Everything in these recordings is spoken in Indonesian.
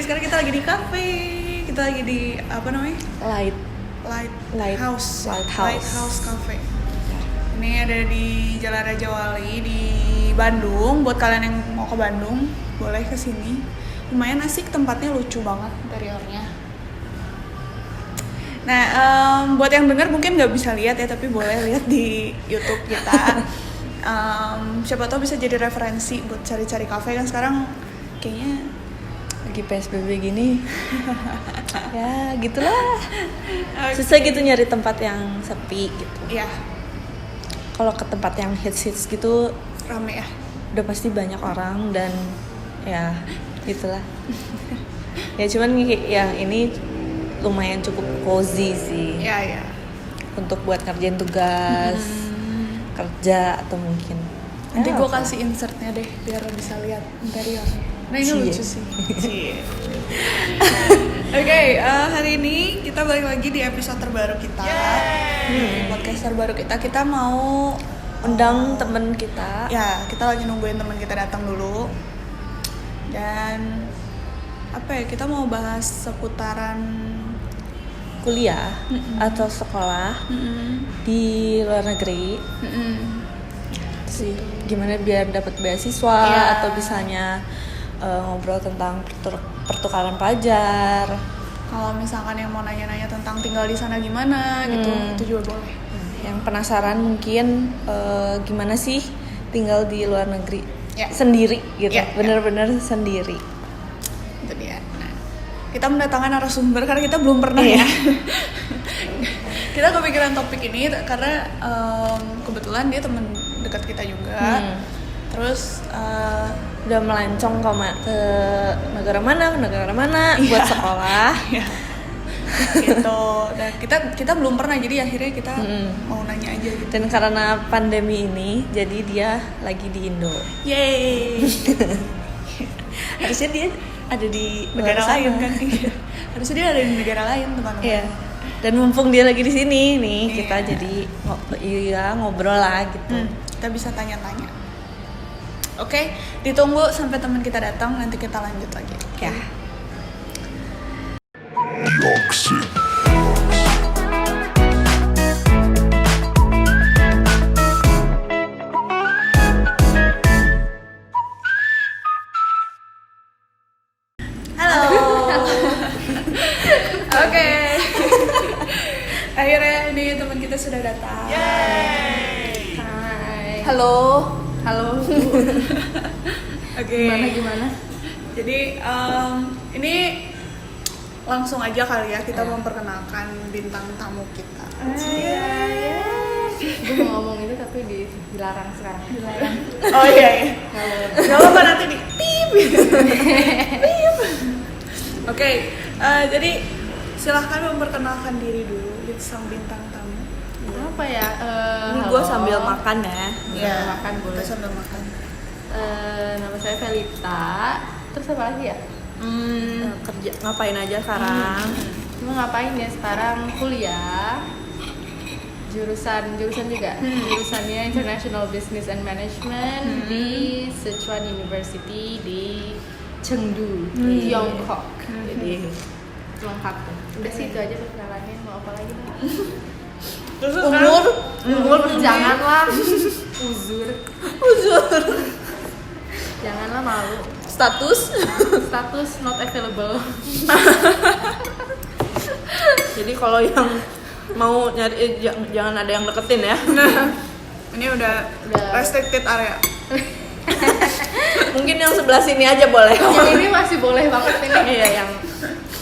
sekarang kita lagi di cafe. Kita lagi di apa namanya? Lighthouse Cafe. Ini ada di Jalan Raja Wali di Bandung. Buat kalian yang mau ke Bandung, boleh ke sini. Lumayan asik, tempatnya lucu banget interiornya. Nah, buat yang dengar mungkin nggak bisa lihat ya, tapi boleh lihat di YouTube kita. Siapa tahu bisa jadi referensi buat cari-cari kafe kan sekarang kayaknya lagi PSBB gini. Ya gitulah, susah gitu nyari tempat yang sepi gitu. Iya. Kalau ke tempat yang hits gitu Rame ya, udah pasti banyak orang dan ya gitulah. Ya cuman ya ini lumayan cukup cozy sih. Iya. Untuk buat ngerjain tugas kerja atau mungkin nanti gue kasih insertnya deh biar bisa lihat interiornya. Nah ini lucu sih. Oke, hari ini kita balik lagi di episode terbaru kita. Podcast terbaru kita mau undang temen kita. Ya, kita lagi nungguin teman kita datang dulu. Dan apa ya, kita mau bahas seputaran kuliah atau sekolah di luar negeri. Sih, gimana biar dapat beasiswa atau misalnya ngobrol tentang pertukaran pelajar. Kalau misalkan yang mau nanya-nanya tentang tinggal di sana gimana gitu, itu juga boleh. Yang penasaran mungkin gimana sih tinggal di luar negeri sendiri gitu, bener-bener sendiri. Itu dia. Nah, kita mendatangkan narasumber karena kita belum pernah ya. Kita kepikiran topik ini karena kebetulan dia teman dekat kita juga. Terus udah melancong ke negara mana buat sekolah. Gitu. Dan kita belum pernah, jadi akhirnya kita mau nanya aja gitu. Dan karena pandemi ini, jadi dia lagi di Indo. Yeay. Harusnya dia ada di negara lain kan. Harusnya dia ada di negara lain, teman-teman. Iya. Dan mumpung dia lagi di sini nih, kita jadi ngobrol lah gitu. Kita bisa tanya-tanya. Oke, ditunggu sampai teman kita datang, nanti kita lanjut lagi. Ya. Halo. Oke. Akhirnya ini teman kita sudah datang. Yeay. Hai. Halo. Oke. Gimana? Jadi ini langsung aja kali ya kita memperkenalkan bintang tamu kita. Gue mau ngomong itu tapi dilarang sekarang. Dilarang. Oh iya. Gak apa-apa nanti di pip. Oke, jadi silahkan memperkenalkan diri dulu sang bintang tamu. Apa ya? Ini gue sambil makan ya. Iya, makan boleh. Kita sambil makan. Nama saya Felita. Terus apa lagi ya? Kerja ngapain aja sekarang? Cuma ngapain ya sekarang? Kuliah. Jurusan juga. Jurusannya International Business and Management di Sichuan University di Chengdu, Tiongkok. Jadi lengkap tuh. Udah sih itu aja perkenalannya. Mau apa lagi? Terus Umur janganlah. Uzur. Janganlah malu. Status Not available. Jadi kalau yang mau nyari jangan ada yang deketin ya. Ini udah restricted area. Mungkin yang sebelah sini aja boleh. Yang ini masih boleh banget ini. Iya, yang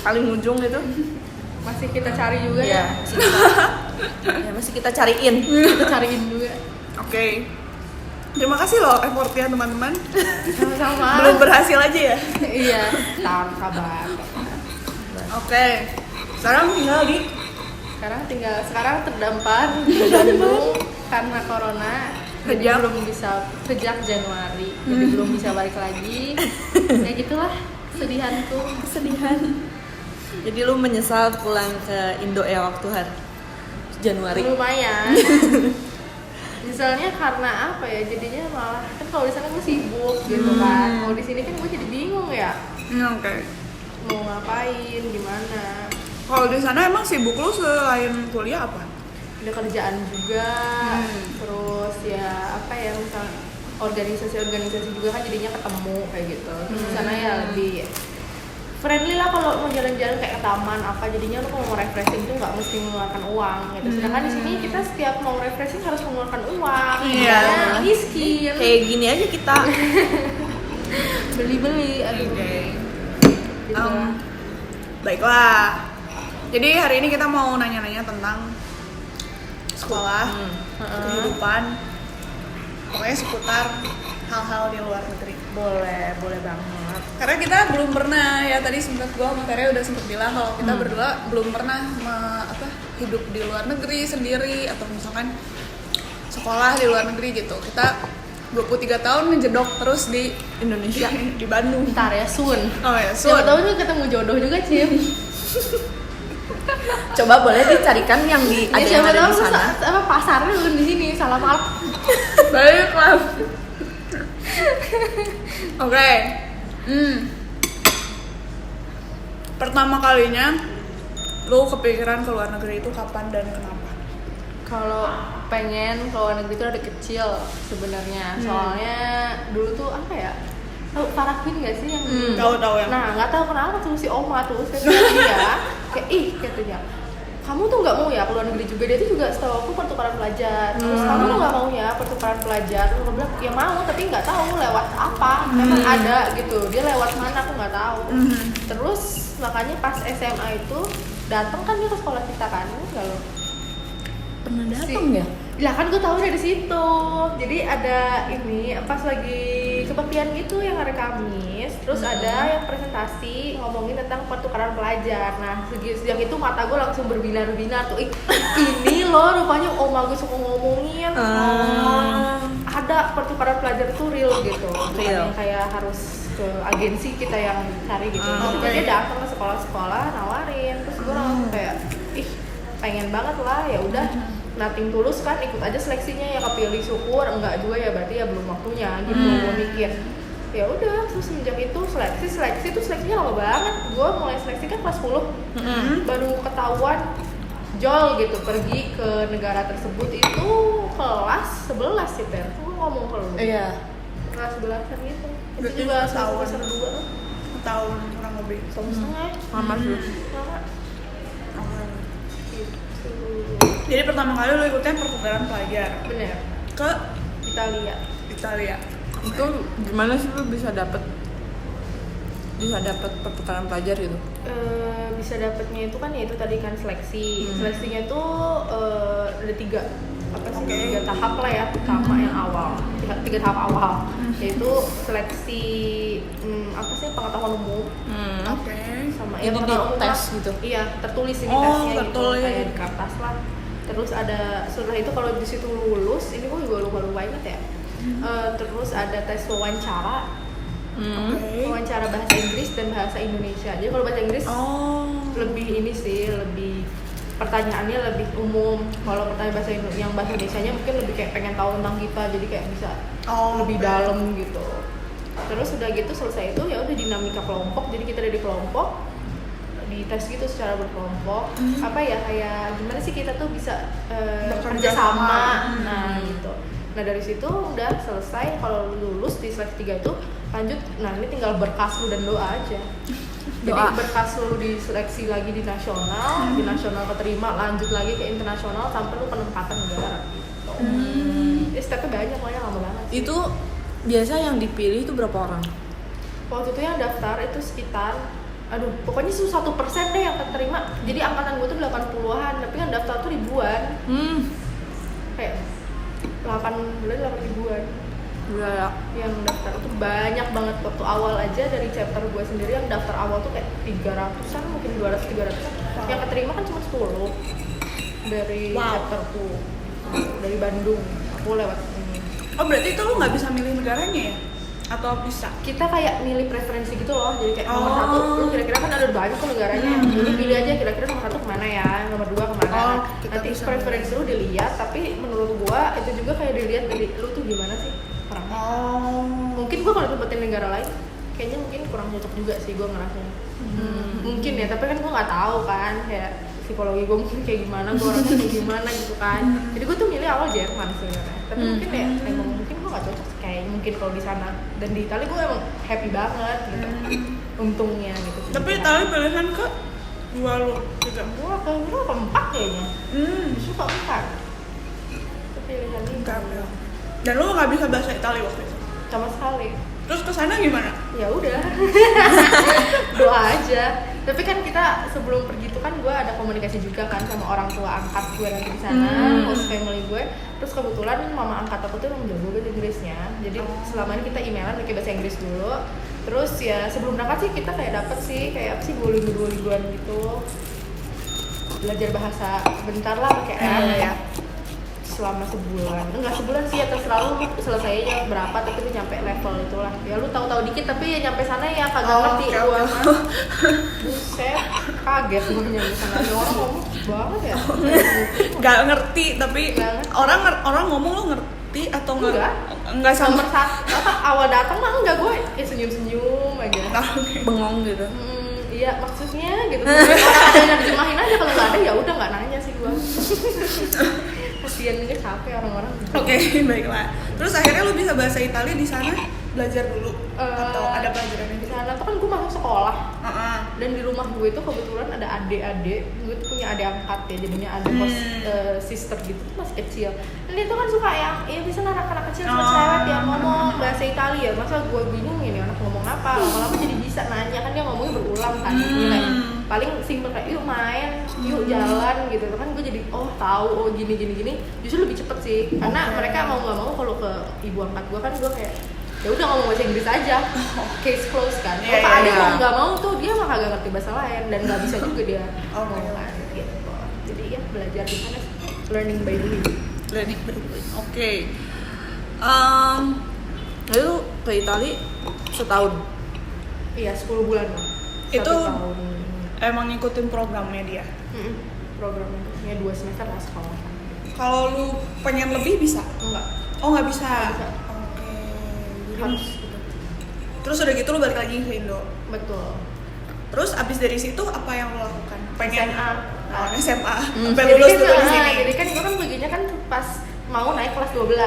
paling ujung itu Masih kita cari juga ya. Masih kita cariin. Kita cariin juga. Oke. Terima kasih loh effortnya teman-teman. Sama-sama. Belum berhasil aja ya. Iya. Kabar. Oke. Sekarang tinggal di Sekarang terdampar di Bandung karena corona. Jadi belum bisa sejak Januari. Jadi belum bisa balik lagi. Ya gitulah kesedihan. Jadi lu menyesal pulang ke Indo ya waktu hari Januari? Lumayan. Misalnya karena apa ya? Jadinya malah kan kalau di sana gue sibuk gitu kan. Kalau di sini kan gue jadi bingung ya. Oke. mau ngapain, gimana. Kalau di sana emang sibuk lu selain kuliah apa? Ada kerjaan juga, terus ya apa ya, misal organisasi juga kan jadinya ketemu kayak gitu. Terus di sana ya lebih friendly lah kalau mau jalan-jalan kayak ke taman apa, jadinya lu kalau mau refreshing tuh nggak mesti mengeluarkan uang gitu. Sedangkan di sini kita setiap mau refreshing harus mengeluarkan uang. Iya. Miskin. Kayak gini aja kita. Beli-beli, aduh. Oke. Gitu. Baiklah. Jadi hari ini kita mau nanya-nanya tentang sekolah, kehidupan, pokoknya seputar hal-hal di luar negeri. Boleh banget. Karena kita belum pernah ya, tadi sempat gua sama Tere udah sempet bilang kalau kita berdua belum pernah hidup di luar negeri sendiri atau misalkan sekolah di luar negeri gitu. Kita 23 tahun menjedok terus di Indonesia, di Bandung. Ntar ya, soon. Oh ya, Siapa tahu juga ketemu jodoh juga, Cim. Coba boleh dicarikan yang di ada yang ada di sana. Apa pasarnya lu di sini, salah maaf. Baiklah. Oke. Pertama kalinya lu kepikiran ke luar negeri itu kapan dan kenapa? Kalau pengen ke luar negeri itu ada kecil sebenarnya. Soalnya dulu tuh apa ya? Tahu Farafin nggak sih yang Tahu yang. Nah, nggak tahu kenapa tuh si Oma tuh dia kayak katanya, kamu tuh nggak mau ya ke luar negeri juga. Dia tuh juga setahu aku pertukaran pelajar. Terus kamu tuh nggak mau ya pertukaran pelajar. Terus aku bilang ya mau, tapi nggak tahu lewat apa. Memang ada gitu. Dia lewat mana aku nggak tahu. Terus makanya pas SMA itu datang kan dia ke sekolah kita kan, nggak lo? Pernah datang ya? Lah kan gue tahu dari situ. Jadi ada ini pas lagi kebaktian gitu yang hari Kamis, terus ada yang presentasi ngomongin tentang pertukaran pelajar. Nah sejak itu mata gue langsung berbinar-binar tuh. Ini loh rupanya oma gue suka ngomongin. Ada pertukaran pelajar itu real gitu. Bukan yang kayak harus ke agensi kita yang cari gitu. Dia datang ke sekolah-sekolah nawarin, terus gue langsung kayak pengen banget lah, ya udah nothing tulus kan, ikut aja seleksinya, ya kepilih syukur, enggak juga ya berarti ya belum waktunya gitu. Gue mikir ya udah, terus semenjak itu seleksinya lama banget. Gue mulai seleksi kan kelas 10, baru ketahuan jol gitu pergi ke negara tersebut itu kelas 11 sih Per. Gue ngomong ke lu. Iya. Kelas 11-an gitu. Itu Berarti juga setahun. semester 2 lah. Tahun kurang lebih. Setengah. Mama dulu. Lama. Gitu. Jadi pertama kali lu ikutnya pertukaran pelajar Bener. ke Italia. Itu gimana sih lu bisa dapet pertukaran pelajar gitu? Bisa dapetnya itu kan ya itu tadi kan seleksi. Seleksinya tuh ada 3 tahap lah ya. Pertama yang awal, 3 tahap awal, yaitu seleksi pengetahuan umum. Oke. Sama Jadi pengetahuan umum tes lah. gitu? Iya, tertulis ini Oh, tesnya tertulis. gitu kayak di kertas lah. Terus ada setelah itu kalau di situ lulus, ini gue juga lupa ingat ya. Terus ada tes wawancara. Wawancara bahasa Inggris dan bahasa Indonesia. Jadi kalau bahasa Inggris lebih ini sih, lebih pertanyaannya lebih umum. Kalau pertanyaan bahasa Indonesianya mungkin lebih kayak pengen tahu tentang kita, jadi kayak bisa lebih dalam gitu. Terus udah gitu selesai itu ya udah dinamika kelompok. Jadi kita ada di kelompok, di tes gitu secara berkelompok. Apa ya, kayak gimana sih kita tuh bisa kerja sama. Nah gitu. Nah dari situ udah selesai. Kalau lulus di seleksi 3 itu lanjut. Nah ini tinggal berkas lu dan doa aja. Jadi berkas lu diseleksi lagi di nasional, di nasional keterima, lanjut lagi ke internasional sampai lu penempatan negara. Jadi stepnya banyak, makanya lama banget sih. Itu biasa yang dipilih itu berapa orang? Waktu itu yang daftar itu sekitar pokoknya itu 1% deh yang keterima. Jadi angkatan gue tuh 80-an, tapi yang daftar tuh ribuan. Kayak 8 ribuan. Udah. Yang daftar itu banyak banget. Waktu awal aja dari chapter gue sendiri yang daftar awal tuh kayak 300-an, mungkin 200-300-an. Yang keterima kan cuma 10 dari chapter tuh, dari Bandung. Aku lewat ini. Oh berarti itu lu nggak bisa milih negaranya ya? Atau bisa? Kita kayak milih preferensi gitu loh. Jadi kayak nomor 1, lu kira-kira kan ada banyak tuh negaranya. Jadi pilih aja kira-kira nomor 1 kemana ya, nomor 2 kemana. Nanti preferensi lu dilihat, tapi menurut gua itu juga kayak dilihat dari lu tuh gimana sih orang. Mungkin gua kalau tempetin negara lain kayaknya mungkin kurang cocok juga sih gue ngerasanya. Mungkin ya, tapi kan gue nggak tahu kan kayak psikologi gue mungkin kayak gimana, gue orangnya kayak gimana gitu kan. Jadi gue tuh milih awal Jerman sebenarnya, tapi mungkin ya emang mungkin gue nggak cocok kayak mungkin kalau di sana. Dan di Italia gue emang happy banget gitu, untungnya gitu. Tapi Italia pilihan ke 2 lu juga. Gue keempat kayaknya, justru keempat. Itu pilihan ini. Dan lu nggak bisa bahasa Italia waktu itu? Sama sekali. Terus kesana gimana? Ya udah, doa aja. Tapi kan kita sebelum pergi itu kan gue ada komunikasi juga kan sama orang tua angkat gue nanti di sana, host family gue. Terus kebetulan mama angkat aku tuh emang jago banget Inggrisnya. Jadi selama ini kita emailan pakai bahasa Inggris dulu. Terus ya sebelum berangkat sih kita kayak dapet sih kayak apa sih Duolingoan gitu, belajar bahasa sebentar lah pakai app ya. Selama sebulan, enggak sebulan sih ya, terserah lu selesainya berapa, tapi lu nyampe level itulah. Ya lu tahu-tahu dikit tapi ya nyampe sana ya kagak ngerti gua mah. Buset, kaget gua nyampe sana. Ada orang ngomong banget ya. Gak ngerti tapi orang ngomong lu ngerti atau enggak sama? Awal datang mah enggak, gue senyum-senyum aja. Bengong gitu. Iya maksudnya gitu. Orang ada yang nerjemahin aja, kalau nggak ada ya udah nggak nanya sih gua. Kasian juga capek orang-orang. Oke, baiklah. Terus akhirnya lu bisa bahasa Italia di sana belajar dulu atau ada pelajarannya di sana tuh kan gue masuk sekolah. Dan di rumah gue itu kebetulan ada adik-adik. Gue tuh punya adik angkat ya, jadinya ada sister gitu masih kecil. Dan dia tuh kan suka yang bisa anak-anak kecil cuma cewek yang ngomong bahasa Italia. Masa gue bingung ini anak ngomong apa? Lama-lama jadi bisa nanya, kan dia ngomongnya berulang kan. Kayak paling simpel kayak yuk main, yuk jalan gitu. Kan gue jadi tahu gini. Justru lebih cepet sih. Karena mereka mau nggak mau kalau ke ibu angkat gue kan gue kayak ya udah ngomong bahasa Inggris aja, case close kan. Kalau ada yang nggak mau tuh dia mah kagak ngerti bahasa lain dan nggak bisa juga dia ngomong kan gitu. Jadi ya belajar di sana, learning by doing. Oke. Lalu ke Italia setahun. Iya 10 bulan lah. Itu emang ngikutin programnya dia. Programnya 2 semester lah sekolah. Kalau lu pengen lebih bisa? Enggak. Oh nggak bisa. Harus gitu. Terus udah gitu lu balik lagi ke Indo. Betul. Terus abis dari situ apa yang lo lakukan? Pengen SMA. Sampai Jadi lulus kan, dulu di sini. Jadi kan gue kan bagiannya kan pas mau naik kelas 12.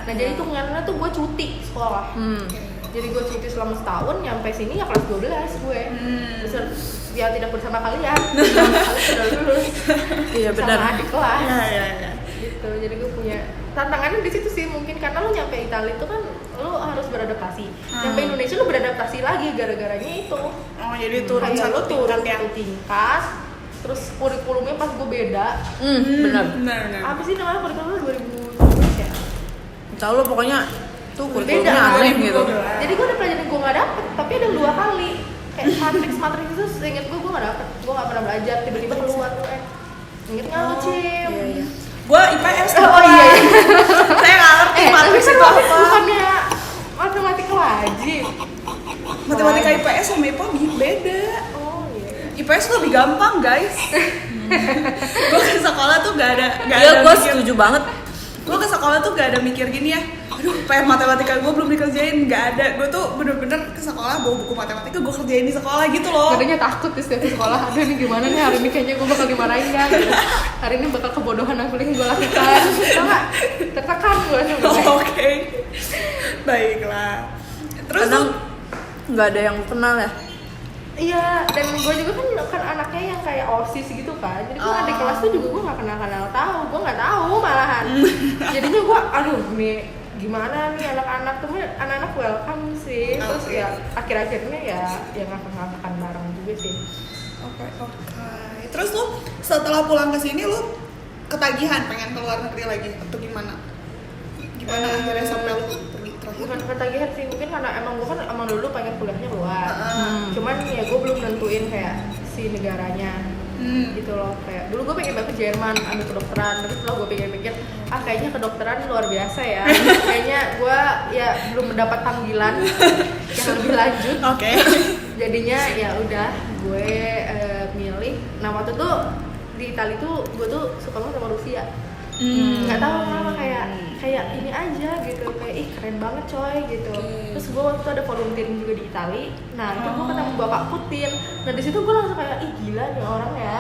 Nah jadi hitungannya tuh gue cuti sekolah. Jadi gue cuti selama setahun, nyampe sini ya kelas 12 gue. Ya tidak bersama kalian. Kalian sudah lulus. Iya benar. Sama adik kelas. Ya. Gitu. Jadi gue punya tantangannya di situ sih, mungkin karena lo nyampe Italia itu kan lo harus beradaptasi. Nyampe Indonesia lo beradaptasi lagi gara-garanya itu. Oh jadi turun satu tingkat. Terus kurikulumnya pas gue beda. Benar. Apa sih namanya kurikulumnya 2012 ya? Tahu lo pokoknya tuh Beda kurikulumnya kan? aneh gitu. Jadi gue ada pelajaran gue nggak dapet, tapi ada 2 kali. Kayak matriks itu seinget gue nggak dapet. Gue nggak pernah belajar, tiba-tiba keluar tuh inget nggak lo Cim? Iya. Gue IPS. Iya. Saya nggak ngerti matriks itu apa. Bukannya matematika wajib. Matematika IPS sama IPA beda. Oh iya. IPS lebih gampang guys. Gue ke sekolah tuh gak ada Iya gue setuju banget. Gue ke sekolah tuh gak ada mikir gini ya, aduh PR matematika gue belum dikerjain, gak ada. Gue tuh bener-bener ke sekolah bawa buku matematika, gue kerjain di sekolah gitu loh. Jadinya takut di setiap sekolah, aduh ini gimana nih hari ini kayaknya gue bakal dimarahin kan gitu. Hari ini bakal kebodohan yang paling gue lakukan. Enggak, tertekan gue sebenarnya. Oke. Baiklah. Terus Kadang nggak ada yang kenal ya. Iya, dan gue juga kan anaknya yang kayak OSIS gitu kan. Jadi gue adik kelas tuh juga gue nggak kenal tahu, gue nggak tahu malahan. Jadinya gue, aduh nih gimana nih anak-anak tuh, anak-anak welcome sih. Terus ya akhir-akhirnya ya ngakak-ngakakan bareng juga sih. Oke. Terus lu setelah pulang ke sini lu ketagihan pengen ke luar negeri lagi atau gimana? Gimana akhirnya sampai lu pergi terakhir? Bukan ketagihan sih, mungkin karena gue kan emang dulu pengen kuliahnya luar. Cuman ya gue belum nentuin kayak si negaranya. Gitu loh, kayak dulu gue pengen banget ke Jerman ambil kedokteran, tapi setelah gue pikir-pikir kayaknya kedokteran luar biasa ya. Kayaknya gue ya belum mendapat panggilan yang lebih lanjut. Oke. Jadinya ya udah gue milih. Nah waktu tuh di Italia tuh gue tuh suka banget sama Rusia. nggak tahu kenapa kayak ini aja gitu, kayak ih keren banget coy gitu. Terus gue waktu itu ada volunteering juga di Itali, nah itu gue ketemu Bapak Putin, nah di situ gue langsung kayak ih gila nih orang ya,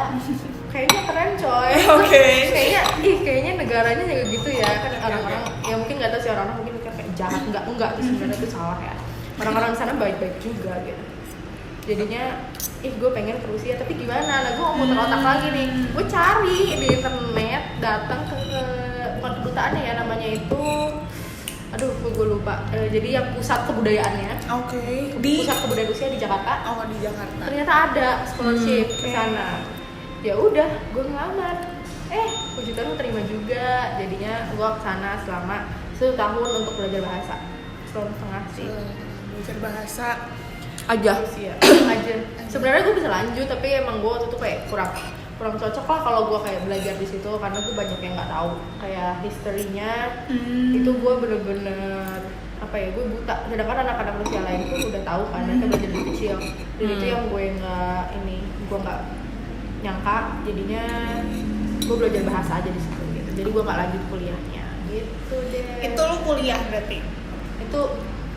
kayaknya keren coy. kayaknya negaranya juga gitu ya kan, orang-orang ya mungkin nggak tahu sih, orang-orang mungkin mikir kayak jahat, enggak sih sebenarnya itu salah ya, orang-orang di sana baik-baik juga gitu. Jadinya gue pengen ke Rusia, tapi gimana? Nah gue mau muter otak lagi nih, gue cari di internet, datang ke bukan kedutaannya ya, namanya itu gue lupa. Jadi yang pusat kebudayaannya. Pusat kebudayaan Rusia di Jakarta. Di Jakarta. Ternyata ada scholarship ke sana. Ya udah, gue ngelamar. Puji Tuhan gue terima juga. Jadinya gue ke sana selama 1 tahun untuk belajar bahasa. 1,5 tahun sih. Belajar bahasa aja. Sebenarnya gue bisa lanjut, tapi emang gue waktu itu kayak kurang cocok lah kalau gue kayak belajar di situ, karena gue banyak yang nggak tahu kayak historinya. Itu gue bener-bener gue buta, sedangkan anak-anak Rusia lain pun udah tahu kan, mereka belajar dari kecil. Dan itu yang gue nggak nyangka, jadinya gue belajar bahasa aja di situ gitu. Jadi gue nggak lanjut kuliahnya gitu deh. Itu lu kuliah berarti? Itu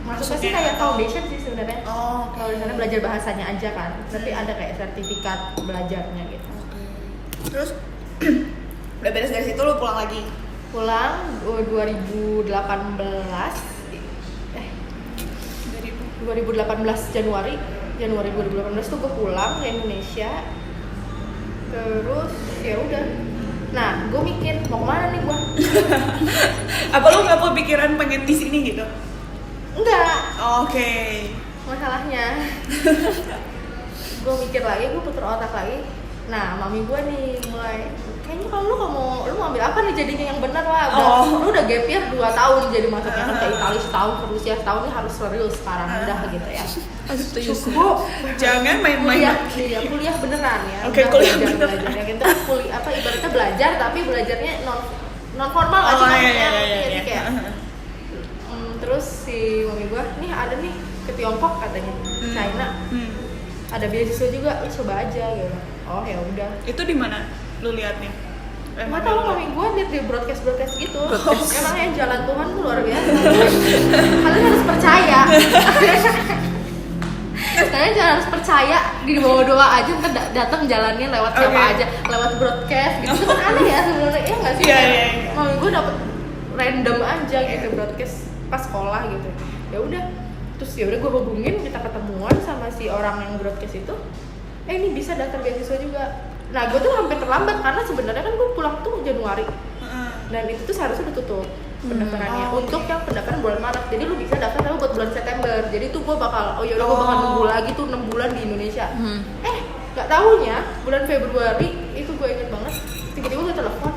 maksudnya sih kayak foundation sih sebenarnya. Kalau di sana belajar bahasanya aja kan, tapi ada kayak sertifikat belajarnya gitu. Terus udah beres dari situ lu pulang lagi? Pulang 2018 Januari 2018 tuh gue pulang ke Indonesia. Terus ya udah. Nah, gue mikir mau kemana nih gue? Apa lu nggak kepikiran pengen di sini gitu? Enggak. Masalahnya gue mikir lagi, gue puter otak lagi. Nah, mami gue nih mulai, kayaknya kalau lu mau ambil apa nih jadinya yang benar lah. Lu udah gap year 2 tahun, jadi masuknya kan ke Italia setahun, ke Rusia setahun, ini harus serius sekarang udah gitu ya. Cukup. Jangan main-main. Kuliah beneran ya. Kuliah beneran. Belajar gitu, ibaratnya belajar tapi belajarnya non formal aja maksudnya. Jadi kayak terus si mami gue, nih ada nih ke Tiongkok katanya, China. Ada beasiswa juga, coba aja gitu. Oh ya udah. Itu di mana lu liatnya? Nggak tahu, mami gue liat di broadcast gitu. Emangnya jalan Tuhan tuh luar biasa. Kalian harus percaya. Kalian jangan harus percaya, di bawah doa aja ntar datang jalannya lewat siapa aja, lewat broadcast gitu. Itu kan aneh ya sebenarnya, ya nggak sih? Mami gue dapet random aja gitu broadcast pas sekolah gitu. Ya udah. Terus ya udah gue hubungin, kita ketemuan sama si orang yang broadcast itu. Ini bisa daftar beasiswa juga. Nah gue tuh hampir terlambat karena sebenarnya kan gue pulang tuh Januari. Dan itu tuh seharusnya udah tutup pendaftarannya untuk yang pendaftaran bulan Maret. Jadi lu bisa daftar tapi buat bulan September. Jadi tuh gue bakal gue bakal nunggu lagi tuh 6 bulan di Indonesia. Gak tahunya bulan Februari itu gue inget banget. Tiba-tiba gue telepon,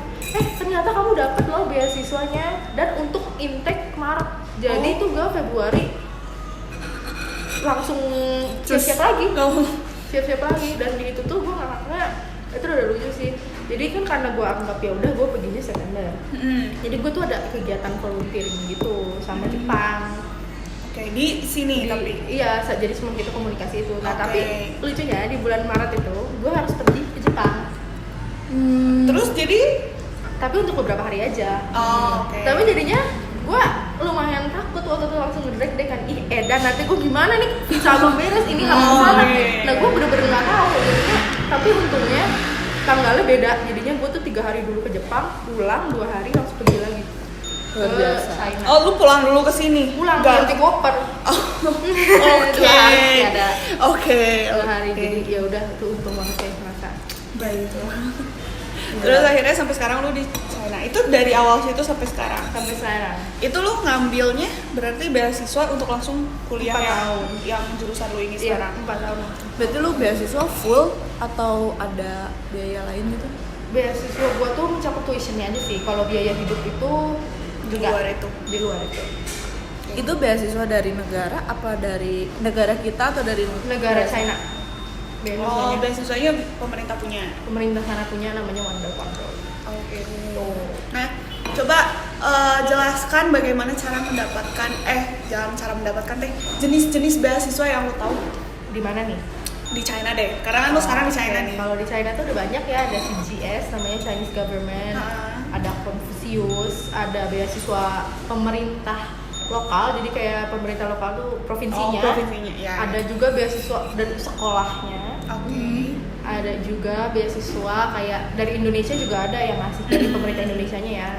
ternyata kamu dapet loh beasiswanya dan untuk intake Maret. Jadi tuh gue Februari langsung siap-siap lagi. Dan di itu tuh gue nganggapnya itu udah lucu sih. Jadi kan karena gue anggap ya udah gue perginya September. Jadi gue tuh ada kegiatan volunteering gitu sama Jepang. Di sini tapi iya, jadi sebelum kita komunikasi itu. Nah tapi lucunya di bulan Maret itu gue harus pergi ke Jepang. Terus jadi tapi untuk beberapa hari aja. Tapi jadinya gue lumayan takut waktu itu, langsung ngedrek deh kan, Edan nanti gue gimana nih, visa belum beres, ini nggak mau sana. Nah gue bener-bener nggak tahu jadinya. Tapi untungnya tanggalnya beda, jadinya gue tuh 3 hari dulu ke Jepang, pulang 2 hari langsung pergi lagi luar biasa. China. Lu pulang dulu ke sini? Pulang, ganti koper. 2 hari ada. 2 hari, jadi ya udah tuh untung banget ya merasa. Baik. Terus akhirnya sampai sekarang lu di China. Itu dari awal situ sampai sekarang. Itu lu ngambilnya berarti beasiswa untuk langsung kuliah yang jurusan lu ini sekarang? 4 tahun. Berarti lu beasiswa full atau ada biaya lain gitu? Beasiswa gua tuh mencakup tuitionnya aja sih. Kalau biaya hidup itu di luar itu. Itu beasiswa dari negara apa dari negara kita atau dari negara China? Beasiswanya pemerintah punya. Pemerintah sana punya, namanya Wanda Control. Nah, coba jelaskan bagaimana cara mendapatkan jenis-jenis beasiswa yang lo tahu. Di mana nih? di China deh, karena kan lu sekarang di China nih. Kalau di China tuh udah banyak ya, ada CGS namanya Chinese Government, ada Confucius, ada beasiswa pemerintah lokal, jadi kayak pemerintah lokal tuh provinsinya. Provinsinya, ya. Ada juga beasiswa dari sekolahnya. Oke. Ada juga beasiswa kayak dari Indonesia juga ada yang ngasih dari pemerintah Indonesianya ya,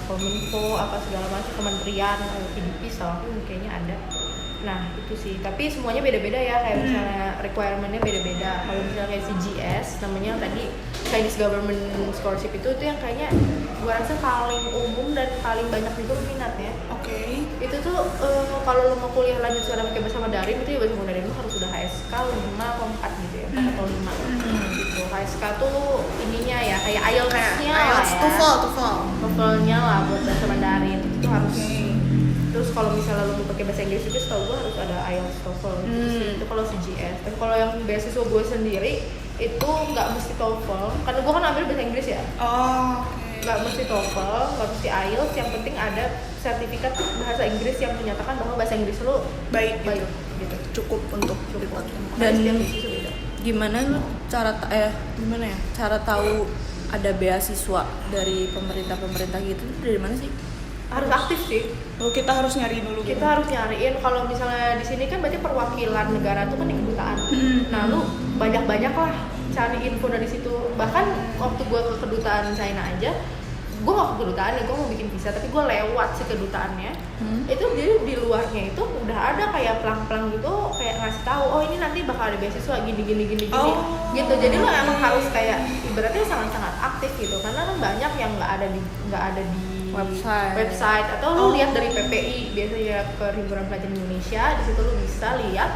Kominfo apa segala macam, kementerian, PDP, soalnya kayaknya ada. Nah itu sih, tapi semuanya beda-beda ya, kayak misalnya requirement-nya beda-beda. Kalau misalnya kayak CGS, namanya tadi Chinese Government Scholarship itu yang kayaknya gua rasa paling umum dan paling banyak juga minatnya. Oke. Itu tuh kalau lo mau kuliah lanjut secara pakai bahasa Mandarin itu ya bahasa Mandarin lo harus sudah HSK 5 atau 4 gitu ya, 4 atau 5 gitu. HSK tuh ininya ya kayak IELTS-nya lah ya, TOEFL-nya lah buat bahasa Mandarin itu harus. Terus kalau misalnya lo mau pakai bahasa Inggris itu setahu gue harus ada IELTS, TOEFL gitu sih. Itu kalau CGS. Tapi kalau yang beasiswa gue sendiri itu nggak mesti TOEFL, karena gue kan ambil bahasa Inggris ya. Nggak mesti TOEFL, nggak mesti IELTS, yang penting ada sertifikat bahasa Inggris yang menyatakan bahwa bahasa Inggris lo Baik gitu. Cukup untuk Cukup. Dan Setiap beasiswa beda. gimana lu gimana ya cara tahu ada beasiswa dari pemerintah gitu dari mana sih? Harus aktif sih. Kita harus nyari dulu. Kita harus nyariin. Kalau misalnya di sini kan berarti perwakilan negara tuh kan di kedutaan. Nah lu banyak lah cari info dari situ. Bahkan waktu gue ke kedutaan China aja, gue gak ke kedutaan ya, gue mau bikin visa, tapi gue lewat si kedutaannya. Itu jadi di luarnya itu udah ada kayak pelang-pelang gitu, kayak ngasih tahu, oh ini nanti bakal ada beasiswa gini gitu. Jadi lo emang harus kayak ibaratnya sangat-sangat aktif gitu, karena kan banyak yang nggak ada di website atau lu lihat dari PPI, biasanya Perhimpunan Pelajar Indonesia, di situ lu bisa lihat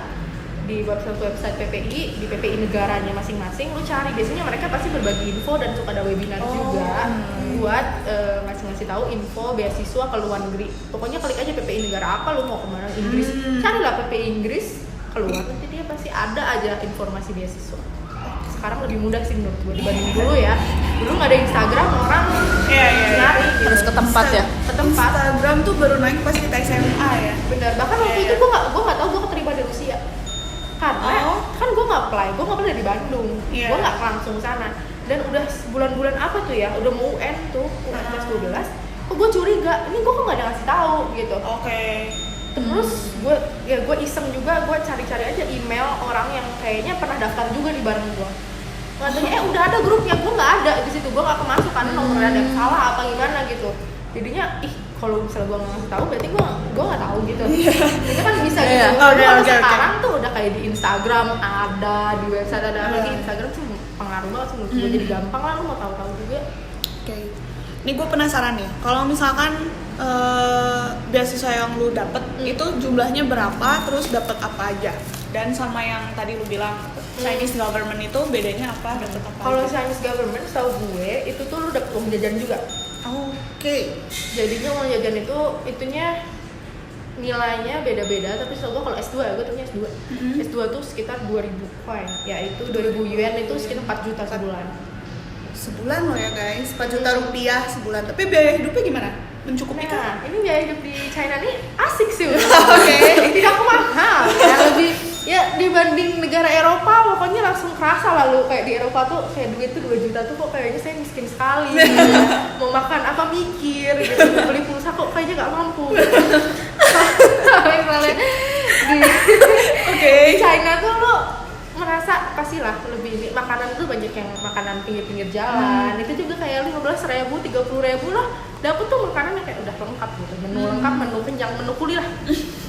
di website PPI, di PPI negaranya masing-masing, lu cari, biasanya mereka pasti berbagi info dan suka ada webinar juga buat ngasih tahu info beasiswa ke luar negeri. Pokoknya klik aja PPI negara apa, lu mau kemana, Inggris, carilah PPI Inggris keluar, nanti dia pasti ada aja informasi beasiswa. Sekarang lebih mudah sih menurut gue dibanding dulu ya. Dulu nggak ada Instagram, orang nyari gitu. Harus ke tempat ya. Ke tempat. Instagram tuh baru naik pas kita SMA ya. Benar. Bahkan waktu itu gue nggak tahu gue keterima di Rusia. Karena kan gue nggak apply dari Bandung. Gue nggak langsung sana. Dan udah bulan-bulan apa tuh ya? Udah mau UN tuh, UN kelas 12. Kok gue curiga, ini gue kok nggak ada ngasih tahu gitu. Terus gue iseng juga, gue cari-cari aja email orang yang kayaknya pernah daftar juga di bareng gue. Katanya udah ada grupnya, gue nggak ada di situ, gue nggak kemasuk karena nomornya ada yang salah apa gimana gitu. Jadinya kalau misalnya gue nggak ngasih tahu berarti gue nggak tahu gitu. Itu kan bisa gitu. Sekarang tuh udah kayak di Instagram ada, di website ada, lagi Instagram sih pengaruh banget sih menurut gue, jadi gampang lah lu mau tahu-tahu juga. Ini gue penasaran nih, kalau misalkan beasiswa yang lu dapet itu jumlahnya berapa, terus dapet apa aja, dan sama yang tadi lu bilang Chinese government itu bedanya apa, dapet apa? Kalau Chinese government setahu gue itu tuh lu dapet uang jajan juga. Jadinya uang jajan itu itunya nilainya beda-beda, tapi setahu gue kalau S2 ya, gue ternyata S2. S2 tuh sekitar 2.000 coin, yaitu 2.000 yuan itu sekitar 4 juta sebulan loh ya guys, 4 juta rupiah sebulan. Tapi biaya hidupnya gimana? Mencukupi kan? Ini biaya hidup di China nih asik sih. Tidak mahal ya, lebih ya dibanding negara Eropa, pokoknya langsung kerasa lalu kayak di Eropa tuh kayak duit tuh 2 juta tuh kok kayaknya saya miskin sekali. Mau makan apa mikir gitu, beli pulsa kok kayaknya nggak mampu. Misalnya di China tuh lo merasa pastilah lebih makanan tuh banyak yang makanan pinggir-pinggir jalan. Itu juga kayak 15.000, 30.000 lah dapet tuh makanan yang kayak udah lengkap gitu, menu lengkap, menu kenyang, menu kuli lah.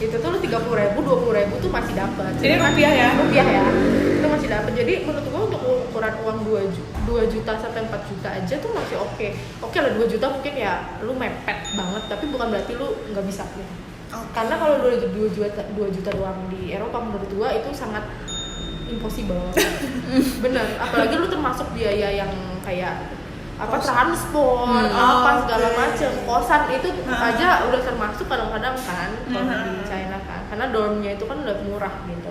Itu tuh lu 30.000, 20.000 tuh masih dapat. Jadi rupiah ya? Rupiah ya, itu masih dapat. Jadi menurut gua untuk ukuran uang 2 juta sampai 4 juta aja tuh masih oke. Oke lah 2 juta mungkin ya lu mepet banget, tapi bukan berarti lu nggak bisa gitu. Karena kalau 2 juta doang di Eropa menurut gua itu sangat impossible. Bener, apalagi lu termasuk biaya yang kayak apa transport, apa segala macam, kosan itu aja udah termasuk kadang-kadang kan kalau di China kan, karena dormnya itu kan udah murah gitu.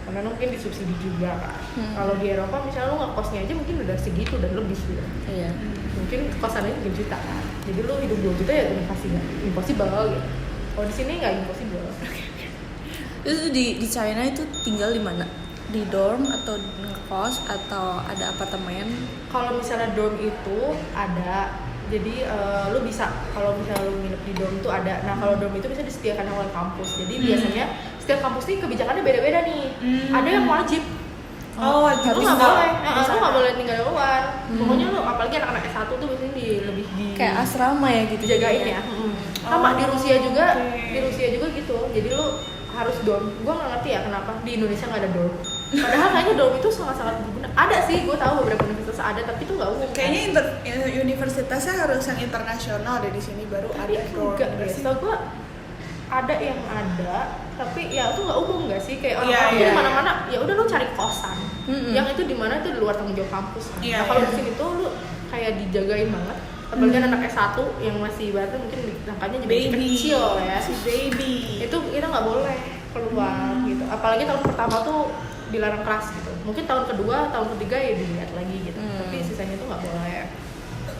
Karena mungkin disubsidi juga kan. Kalau di Eropa misalnya lu ngekosnya aja mungkin udah segitu dan lebih gitu. Mungkin kosannya 3 juta kan. Jadi lu hidup 2 juta ya udah pasti nggak impossible gitu. Kalau di sini nggak impossible. Itu di China itu tinggal di mana? di dorm atau ngekos atau ada apartemen? Kalau misalnya dorm itu ada, jadi lu bisa kalau misalnya lu nginep di dorm tuh ada. Nah kalau dorm itu bisa disediakan oleh kampus. Jadi biasanya setiap kampus nih kebijakannya beda-beda nih. Ada yang wajib. wajib. Lu nggak boleh, lu nggak boleh tinggal di luar. Pokoknya lu apalagi anak-anak S1 tuh biasanya lebih di Kayak asrama ya gitu dijagain ya. Sama di Rusia juga, oke. di Rusia juga gitu. Jadi lu harus dorm. Gua nggak ngerti ya kenapa di Indonesia nggak ada dorm. Padahal kayaknya dorm itu sangat-sangat berguna. Ada sih, gue tahu beberapa universitas ada, tapi itu nggak umum. Kayaknya universitasnya harus yang internasional deh, di sini baru ada dorm. enggak deh. Setahu gue ada yang ada, tapi ya itu nggak umum nggak sih? Kayak orang-orang Iya, di iya. mana-mana, ya udah lu cari kosan. Yang itu di mana itu di luar tanggung jawab kampus. Iya, Nah kalau iya. di sini tuh lu kayak dijagain banget. Apalagi anak S1 yang masih ibaratnya mungkin angkanya juga masih Baby. kecil ya. Baby. Itu kita nggak boleh keluar gitu. Apalagi tahun pertama tuh dilarang keras gitu. Mungkin tahun kedua, tahun ketiga ya dilihat lagi gitu. Tapi sisanya tuh nggak boleh.